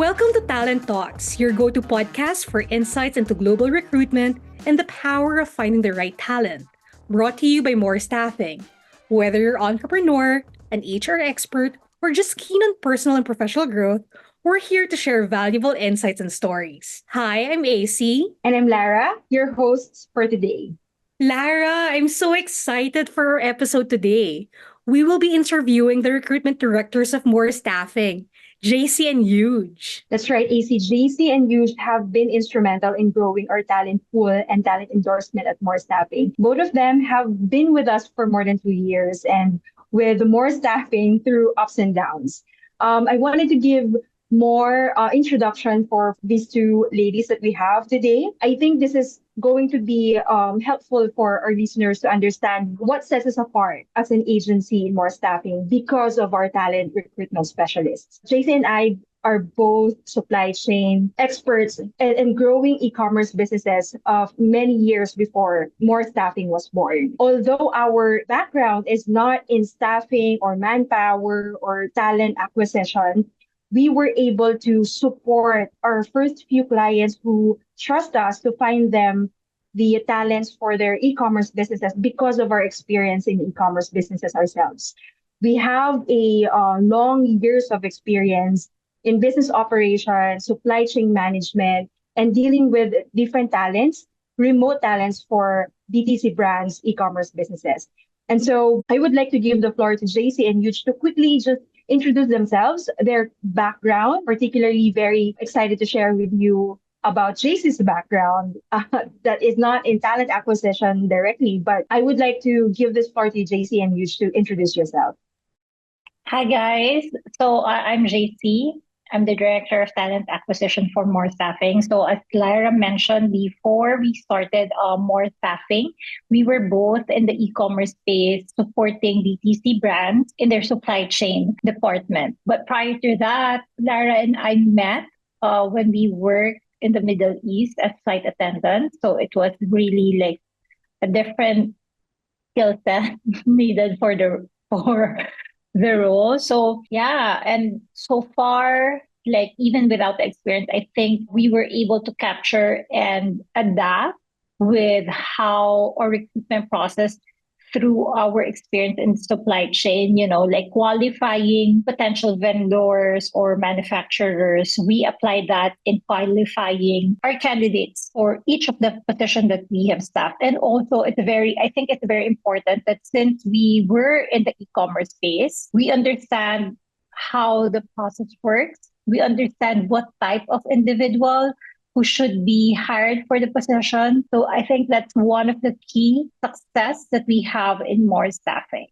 Welcome to Talent Talks, your go-to podcast for insights into global recruitment and the power of finding the right talent. Brought to you by More Staffing. Whether you're an entrepreneur, an HR expert, or just keen on personal and professional growth, we're here to share valuable insights and stories. Hi, I'm AC. And I'm Lara, your hosts for today. Lara, I'm so excited for our episode today. We will be interviewing the recruitment directors of More Staffing, JC and Yuj. That's right, JC and Yuj have been instrumental in growing our talent pool and talent endorsement at More Staffing. Both of them have been with us for more than 2 years and with More Staffing through ups and downs. I wanted to give more introduction for these two ladies that we have today. I think this is going to be helpful for our listeners to understand what sets us apart as an agency in More Staffing because of our talent recruitment specialists. Jason and I are both supply chain experts and growing e-commerce businesses of many years before More Staffing was born. Although our background is not in staffing or manpower or talent acquisition, we were able to support our first few clients who trust us to find them the talents for their e-commerce businesses because of our experience in e-commerce businesses ourselves. We have a long years of experience in business operations, supply chain management, and dealing with different talents, remote talents for DTC brands, e-commerce businesses. And so I would like to give the floor to JC and Yuj to quickly just introduce themselves, their background, particularly very excited to share with you about JC's background that is not in talent acquisition directly, but I would like to give this floor to JC and Yuj to introduce yourself. Hi guys. I'm JC. I'm the Director of Talent Acquisition for More Staffing. So as Lyra mentioned, before we started More Staffing, we were both in the e-commerce space supporting DTC brands in their supply chain department. But prior to that, Lyra and I met when we worked in the Middle East as flight attendants. So it was really like a different skill set needed for the role. So yeah, and so far, like even without the experience, I think we were able to capture and adapt with how our recruitment process through our experience in supply chain, like qualifying potential vendors or manufacturers. We apply that in qualifying our candidates for each of the position that we have staffed. And also I think it's very important that since we were in the e-commerce space, we understand how the process works. We understand what type of individual who should be hired for the position. So I think that's one of the key success that we have in More Staffing.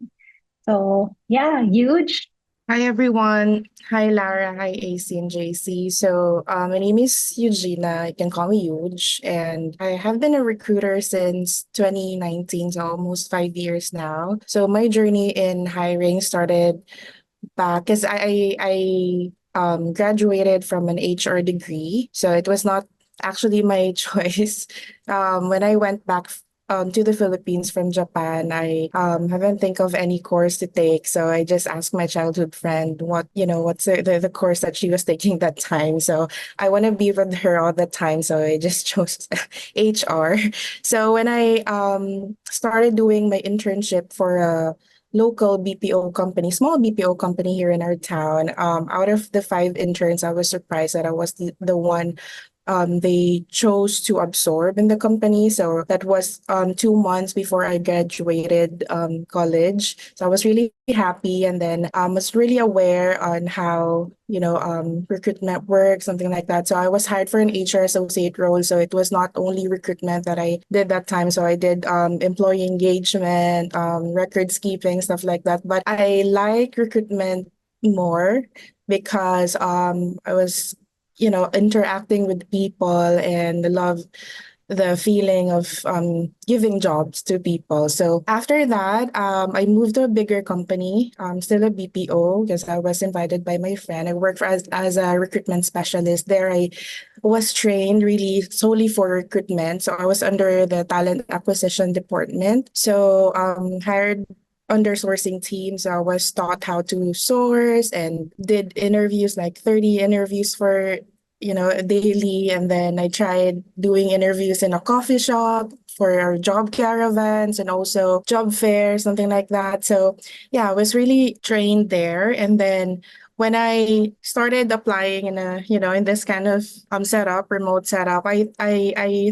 So yeah, huge. Hi everyone. Hi Lara. Hi AC and JC. My name is Eugenia. You can call me Yuj. And I have been a recruiter since 2019, so almost 5 years now. So my journey in hiring started back because I graduated from an HR degree. So it was not actually my choice. When I went back to the Philippines from Japan, I haven't think of any course to take. So I just asked my childhood friend what's the course that she was taking that time. So I want to be with her all the time. So I just chose HR. So when I started doing my internship for a local BPO company, small BPO company here in our town. Out of the 5 interns, I was surprised that I was the one they chose to absorb in the company. So that was 2 months before I graduated college. So I was really happy, and then was really aware on how recruitment works, something like that. So I was hired for an HR associate role. So it was not only recruitment that I did that time. So I did employee engagement, records keeping, stuff like that. But I like recruitment more because I was interacting with people and love the feeling of giving jobs to people. So after that, I moved to a bigger company, still a BPO, because I was invited by my friend. I worked as a recruitment specialist. There I was trained really solely for recruitment. So I was under the talent acquisition department. So hired under sourcing teams, I was taught how to source and did interviews, like 30 interviews for, daily. And then I tried doing interviews in a coffee shop for our job caravans and also job fairs, something like that. So yeah, I was really trained there. And then when I started applying in this kind of setup, remote setup, I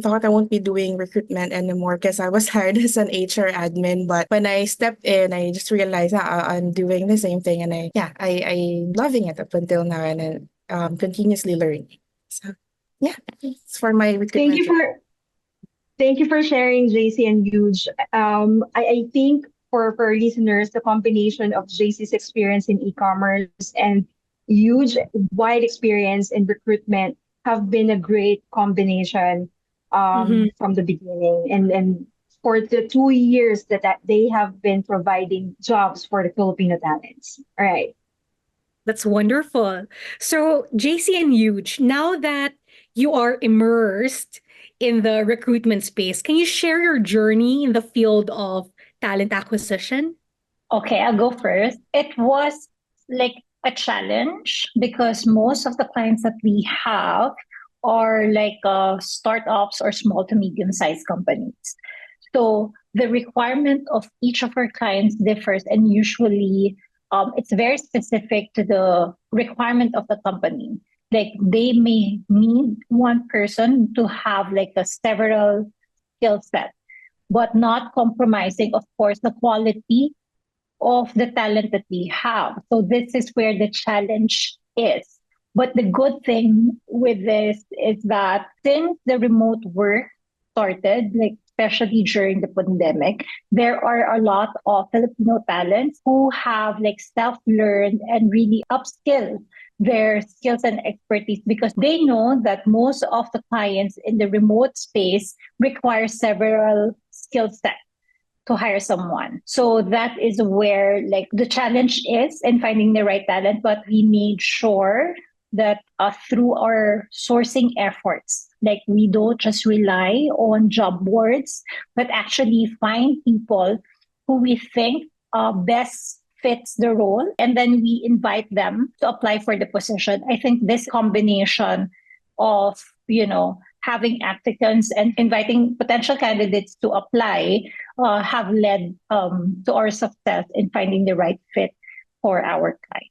thought I won't be doing recruitment anymore because I was hired as an HR admin. But when I stepped in, I just realized that I'm doing the same thing, and I'm loving it up until now, and then continuously learning. So yeah, it's for my Thank recruitment you job. for Thank you for sharing, JC and Yuj. I think for listeners, the combination of JC's experience in e-commerce and huge wide experience in recruitment have been a great combination Mhm. from the beginning. And for the 2 years that they have been providing jobs for the Filipino talents. All right. That's wonderful. So, JC and Huge, now that you are immersed in the recruitment space, can you share your journey in the field of talent acquisition? Okay, I'll go first. It was like a challenge because most of the clients that we have are like startups or small to medium sized companies. So the requirement of each of our clients differs, and usually it's very specific to the requirement of the company. Like they may need one person to have like a several skill set, but not compromising, of course, the quality of the talent that we have. So this is where the challenge is. But the good thing with this is that since the remote work started, like especially during the pandemic, there are a lot of Filipino talents who have like self-learned and really upskill their skills and expertise because they know that most of the clients in the remote space require several skill sets to hire someone. So that is where like the challenge is in finding the right talent, but we made sure that through our sourcing efforts, like we don't just rely on job boards, but actually find people who we think best fits the role, and then we invite them to apply for the position. I think this combination of, having applicants and inviting potential candidates to apply have led to our success in finding the right fit for our client.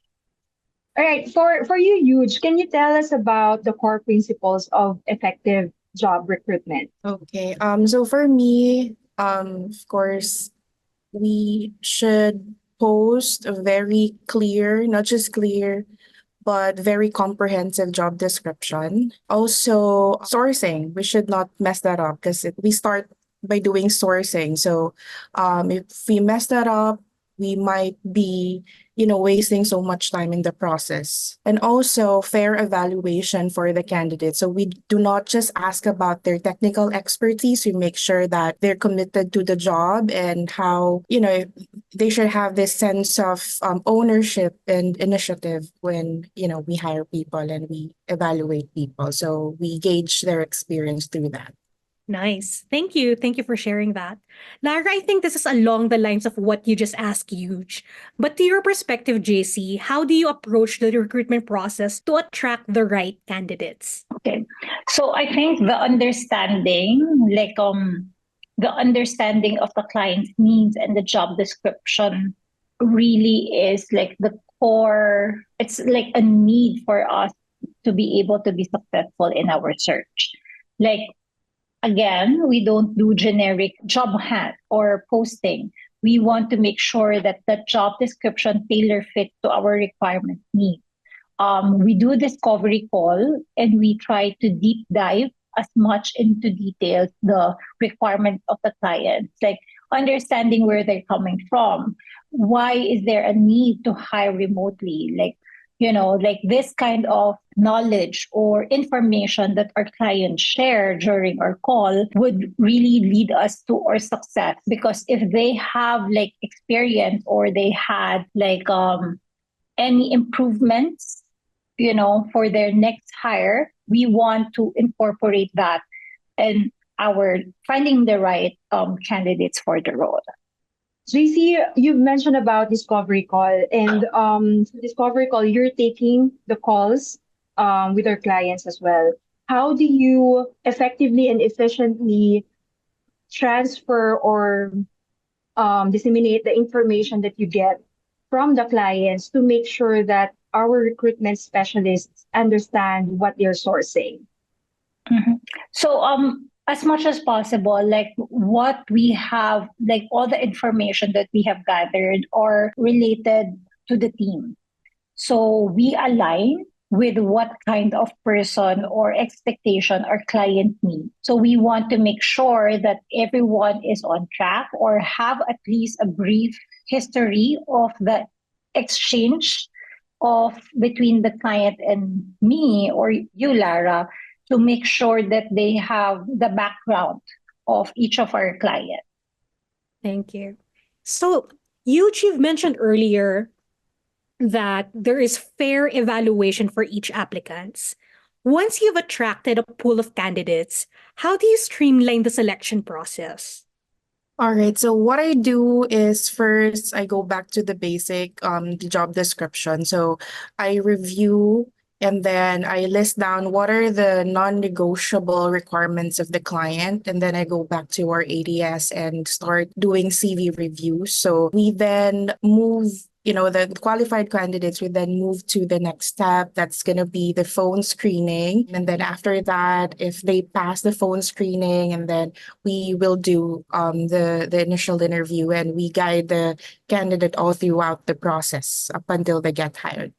All right. For you, Huge, can you tell us about the core principles of effective job recruitment? Okay. So for me, of course, we should post a very clear, not just clear, but very comprehensive job description. Also, sourcing. We should not mess that up because we start by doing sourcing. So, if we mess that up, we might be, wasting so much time in the process. And also, fair evaluation for the candidate. So, we do not just ask about their technical expertise. We make sure that they're committed to the job and how, they should have this sense of ownership and initiative when we hire people and we evaluate people, so we gauge their experience through that. Nice. Thank you. Thank you for sharing that. Lara, I think this is along the lines of what you just asked, Huge. But to your perspective, JC, how do you approach the recruitment process to attract the right candidates? Okay. So I think the understanding of the client's needs and the job description really is like the core, it's like a need for us to be able to be successful in our search. Like again, we don't do generic job hunt or posting. We want to make sure that the job description tailor fit to our requirement needs. We do discovery call and we try to deep dive as much into details the requirements of the clients, like understanding where they're coming from. Why is there a need to hire remotely? Like this kind of knowledge or information that our clients share during our call would really lead us to our success, because if they have like experience or they had like any improvements, for their next hire, we want to incorporate that in our finding the right candidates for the role. JC, you've mentioned about discovery call, and for discovery call, you're taking the calls with our clients as well. How do you effectively and efficiently transfer or disseminate the information that you get from the clients to make sure that our recruitment specialists understand what they're sourcing? Mhm. So, as much as possible, like what we have, like all the information that we have gathered or related to the team. So we align with what kind of person or expectation our client needs. So we want to make sure that everyone is on track or have at least a brief history of the exchange of between the client and me or you, Lara, to make sure that they have the background of each of our clients. Thank you. So, you've mentioned earlier that there is fair evaluation for each applicant. Once you've attracted a pool of candidates, how do you streamline the selection process? All right. So what I do is first I go back to the basic, the job description. So I review and then I list down what are the non-negotiable requirements of the client. And then I go back to our ADS and start doing CV reviews. So we then move, the qualified candidates would then move to the next step. That's going to be the phone screening. And then after that, if they pass the phone screening, and then we will do the initial interview and we guide the candidate all throughout the process up until they get hired.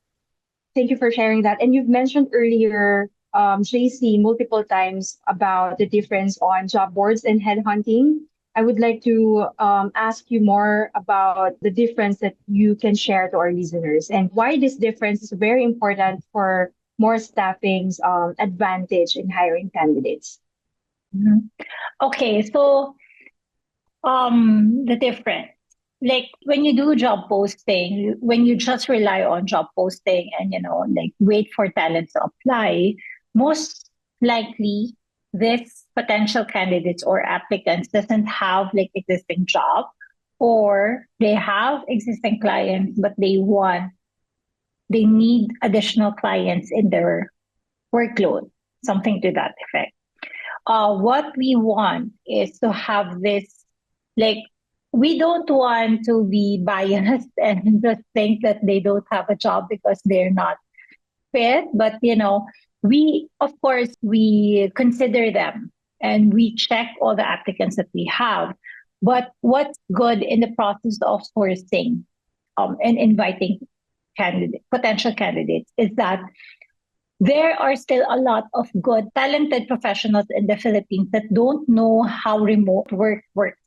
Thank you for sharing that. And you've mentioned earlier, JC, multiple times about the difference on job boards and headhunting. I would like to ask you more about the difference that you can share to our listeners and why this difference is very important for more staffing's advantage in hiring candidates. Mhm. Okay, so the difference, like when you do job posting, when you just rely on job posting and like wait for talent to apply, most likely this potential candidates or applicants doesn't have like existing job, or they have existing clients but they need additional clients in their workload, something to that effect. What we want is to have this, like, we don't want to be biased and just think that they don't have a job because they're not fit. But, we, of course, we consider them and we check all the applicants that we have. But what's good in the process of sourcing and inviting potential candidates is that there are still a lot of good, talented professionals in the Philippines that don't know how remote work works.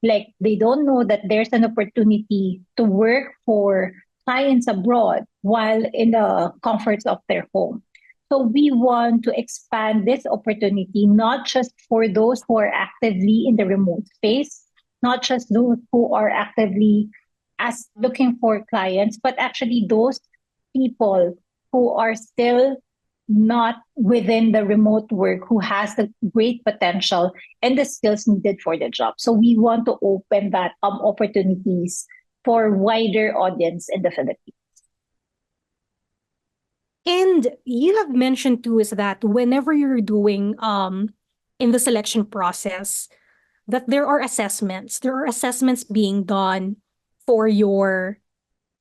Like they don't know that there's an opportunity to work for clients abroad while in the comforts of their home. So we want to expand this opportunity, not just for those who are actively in the remote space, not just those who are actively as looking for clients, but actually those people who are still not within the remote work, who has the great potential and the skills needed for the job. So we want to open that opportunities for wider audience in the Philippines. And you have mentioned too is that whenever you're doing in the selection process, that there are assessments. There are assessments being done for your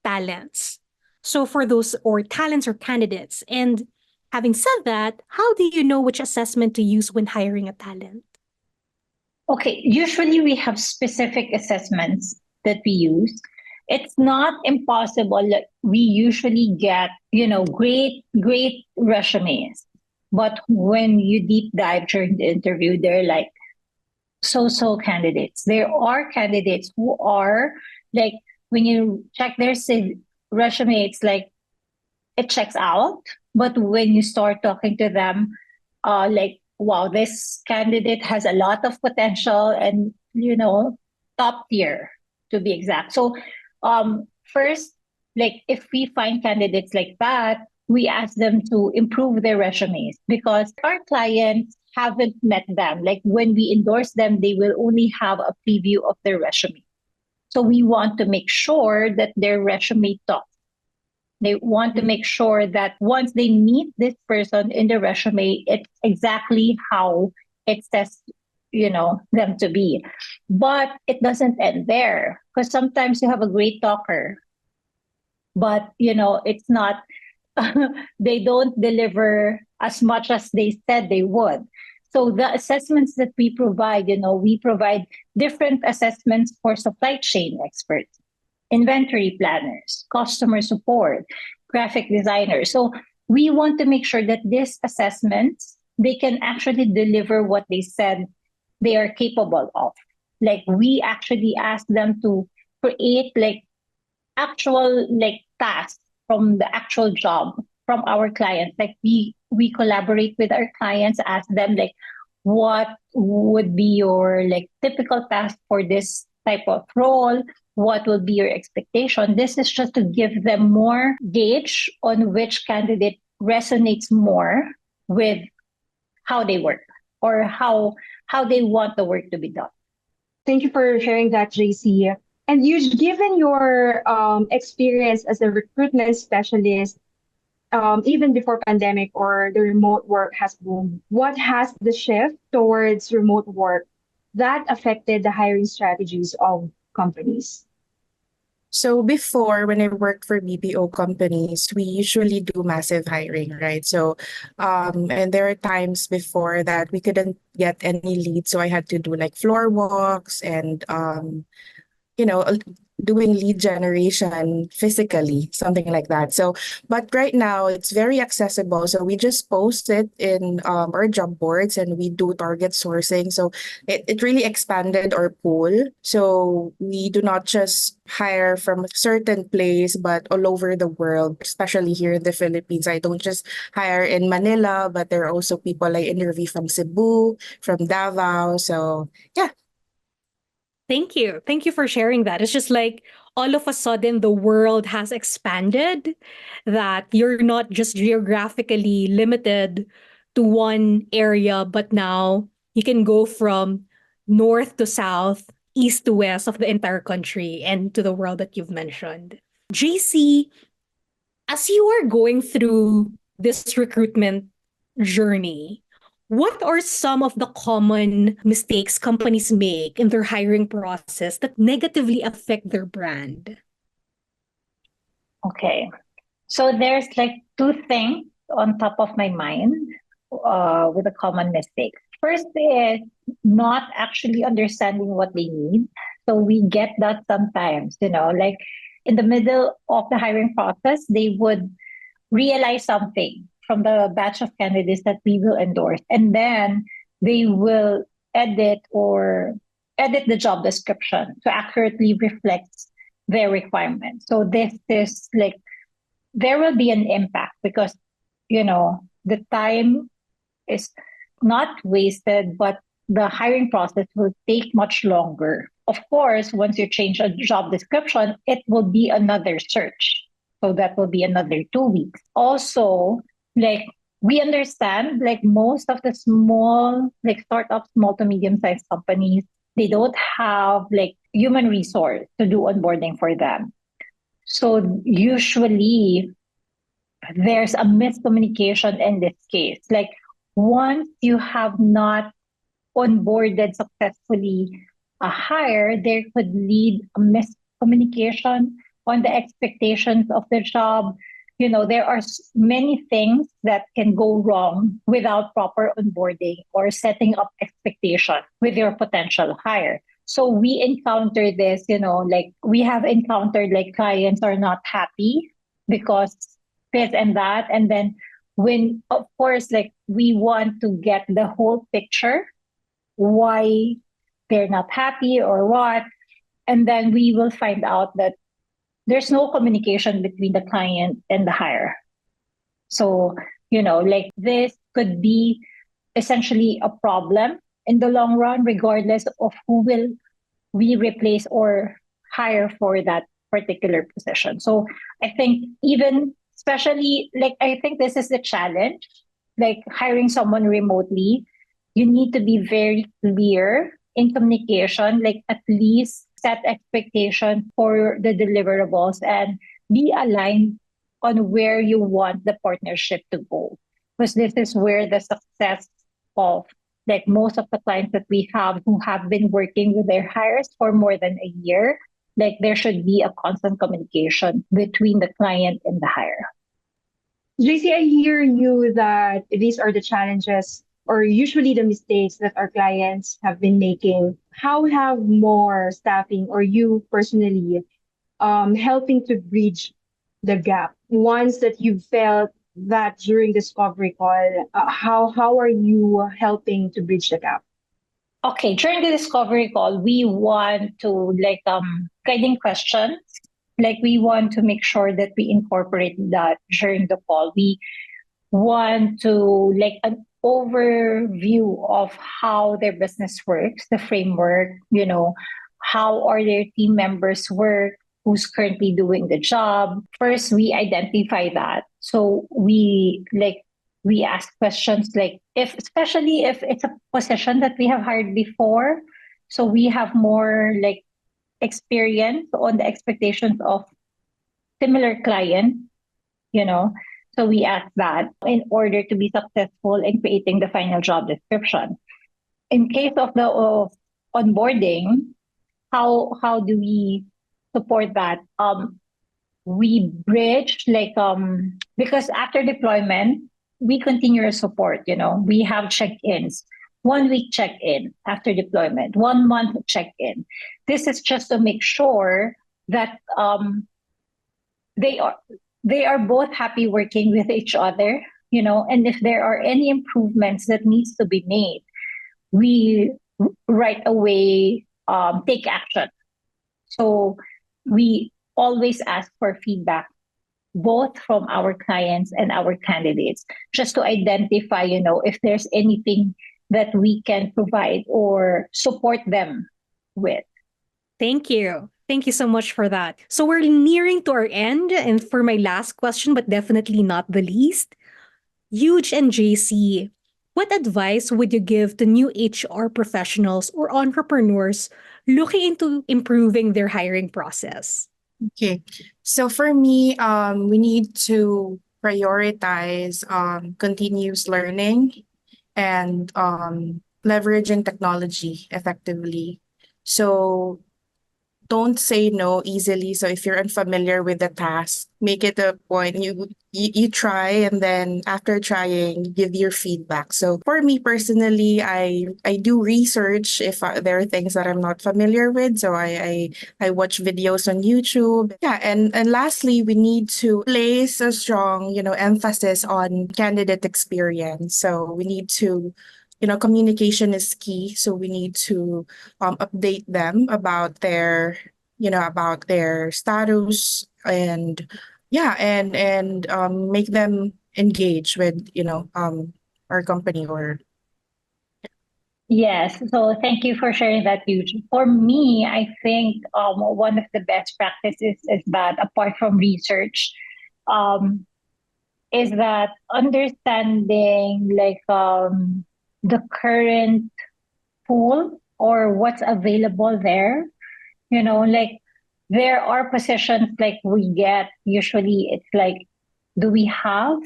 talents. So for those or talents or candidates. And having said that, how do you know which assessment to use when hiring a talent? Okay, usually we have specific assessments that we use. It's not impossible. We usually get, great resumes. But when you deep dive during the interview, they're like so candidates. There are candidates who are like, when you check their resume, it's like it checks out. But when you start talking to them, like, wow, this candidate has a lot of potential and, top tier to be exact. So first, like if we find candidates like that, we ask them to improve their resumes because our clients haven't met them. Like when we endorse them, they will only have a preview of their resume. So we want to make sure that their resume talks. They want to make sure that once they meet this person in the resume, it's exactly how it says, them to be. But it doesn't end there, because sometimes you have a great talker, but, it's not, they don't deliver as much as they said they would. So the assessments that we provide, we provide different assessments for supply chain experts, inventory planners, customer support, graphic designers. So we want to make sure that these assessments, they can actually deliver what they said they are capable of. Like, we actually ask them to create actual tasks from the actual job from our clients. Like, we collaborate with our clients, ask them what would be your typical task for this type of role, what will be your expectation. This is just to give them more gauge on which candidate resonates more with how they work, or how they want the work to be done. Thank you for sharing that, JC. And you, given your experience as a recruitment specialist, even before pandemic or the remote work has boomed, what has the shift towards remote work that affected the hiring strategies of companies? So before, when I worked for BPO companies, we usually do massive hiring, right? So, and there are times before that we couldn't get any leads, so I had to do like floor walks and you know, doing lead generation physically, something like that. So, but right now it's very accessible. So we just post it in our job boards and we do target sourcing. So it really expanded our pool. So we do not just hire from a certain place, but all over the world, especially here in the Philippines. I don't just hire in Manila, but there are also people I interview from Cebu, from Davao. So yeah. Thank you. Thank you for sharing that. It's just like all of a sudden the world has expanded, that you're not just geographically limited to one area, but now you can go from north to south, east to west of the entire country and to the world that you've mentioned. JC, as you are going through this recruitment journey, what are some of the common mistakes companies make in their hiring process that negatively affect their brand? Okay. So there's two things on top of my mind with the common mistakes. First is not actually understanding what they need. So we get that sometimes, in the middle of the hiring process, they would realize something from the batch of candidates that we will endorse. And then they will edit the job description to accurately reflect their requirements. So this is there will be an impact because, the time is not wasted, but the hiring process will take much longer. Of course, once you change a job description, it will be another search. So that will be another 2 weeks. Also, we understand, most of the small, startup, small to medium-sized companies, they don't have human resource to do onboarding for them. So usually there's a miscommunication in this case. Once you have not onboarded successfully a hire, there could lead a miscommunication on the expectations of the job. There are many things that can go wrong without proper onboarding or setting up expectation with your potential hire. So we encounter this, we have encountered clients are not happy because this and that. And then when, of course, we want to get the whole picture, why they're not happy or what. And then we will find out that there's no communication between the client and the hire. So, this could be essentially a problem in the long run, regardless of who will we replace or hire for that particular position. So I think especially, I think this is the challenge, hiring someone remotely, you need to be very clear in communication, at least set expectations for the deliverables and be aligned on where you want the partnership to go. Because this is where the success of like most of the clients that we have who have been working with their hires for more than a year, like there should be a constant communication between the client and the hire. JC, I hear you that these are the challenges or usually the mistakes that our clients have been making. How have more staffing or you personally helping to bridge the gap? Once that you felt that during discovery call, how are you helping to bridge the gap? Okay, during the discovery call, we want to like guiding questions. Like we want to make sure that we incorporate that during the call. We want to like an overview of how their business works, the framework, how are their team members work, who's currently doing the job. First, we identify that. So we ask questions like especially if it's a position that we have hired before. So we have more like experience on the expectations of similar client, you know. So we ask that in order to be successful in creating the final job description. In case of the onboarding, how do we support that? We bridge because after deployment, we continue our support. We have check-ins. 1 week check-in after deployment, 1 month check-in. This is just to make sure that they are both happy working with each other, and if there are any improvements that needs to be made, we right away take action. So we always ask for feedback, both from our clients and our candidates, just to identify, if there's anything that we can provide or support them with. Thank you. Thank you so much for that. So we're nearing to our end. And for my last question, but definitely not the least, Yuj and JC, what advice would you give to new HR professionals or entrepreneurs looking into improving their hiring process? Okay. So for me, we need to prioritize continuous learning and leveraging technology effectively. So don't say no easily. So if you're unfamiliar with the task, make it a point. You try, and then after trying, give your feedback. So for me personally, I do research if there are things that I'm not familiar with. So I watch videos on YouTube. Yeah, and lastly, we need to place a strong emphasis on candidate experience. So we need to communication is key. So we need to update them about their status, and yeah, and make them engage with our company or. Yes. So thank you for sharing that, Yuj. For me, I think one of the best practices is that apart from research, is that understanding the current pool or what's available there. There are positions like we get, usually it's like, do we have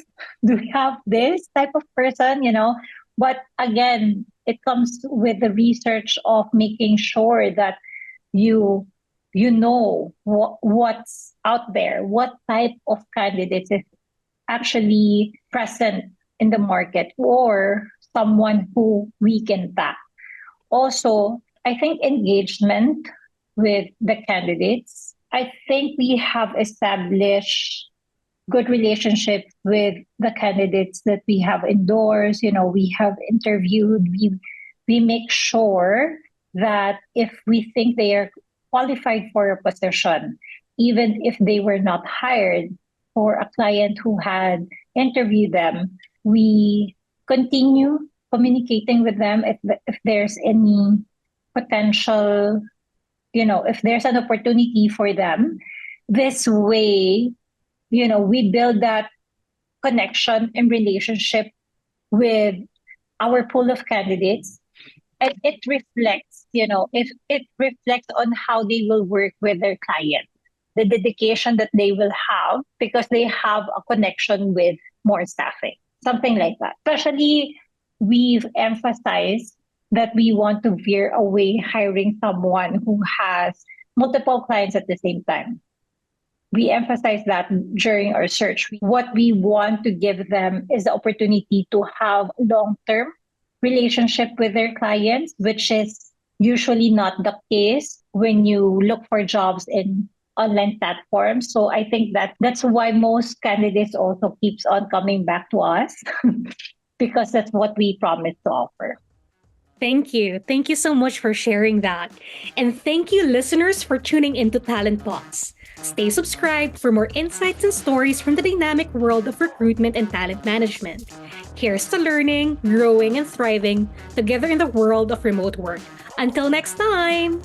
this type of person, But again, it comes with the research of making sure that you know what's out there, what type of candidates is actually present in the market, or someone who we can tap. Also, I think engagement with the candidates. I think we have established good relationships with the candidates that we have endorsed, we have interviewed. We make sure that if we think they are qualified for a position, even if they were not hired for a client who had interviewed them, we continue communicating with them if there's any potential, if there's an opportunity for them. This way, we build that connection and relationship with our pool of candidates. it reflects, if it reflects on how they will work with their client, the dedication that they will have because they have a connection with more staffing, something like that. Especially, we've emphasized that we want to veer away hiring someone who has multiple clients at the same time. We emphasize that during our search. What we want to give them is the opportunity to have long-term relationship with their clients, which is usually not the case when you look for jobs in online platforms. So I think that's why most candidates also keeps on coming back to us because that's what we promise to offer. Thank you. Thank you so much for sharing that. And thank you, listeners, for tuning into Talent Box. Stay subscribed for more insights and stories from the dynamic world of recruitment and talent management. Here's to learning, growing, and thriving together in the world of remote work. Until next time!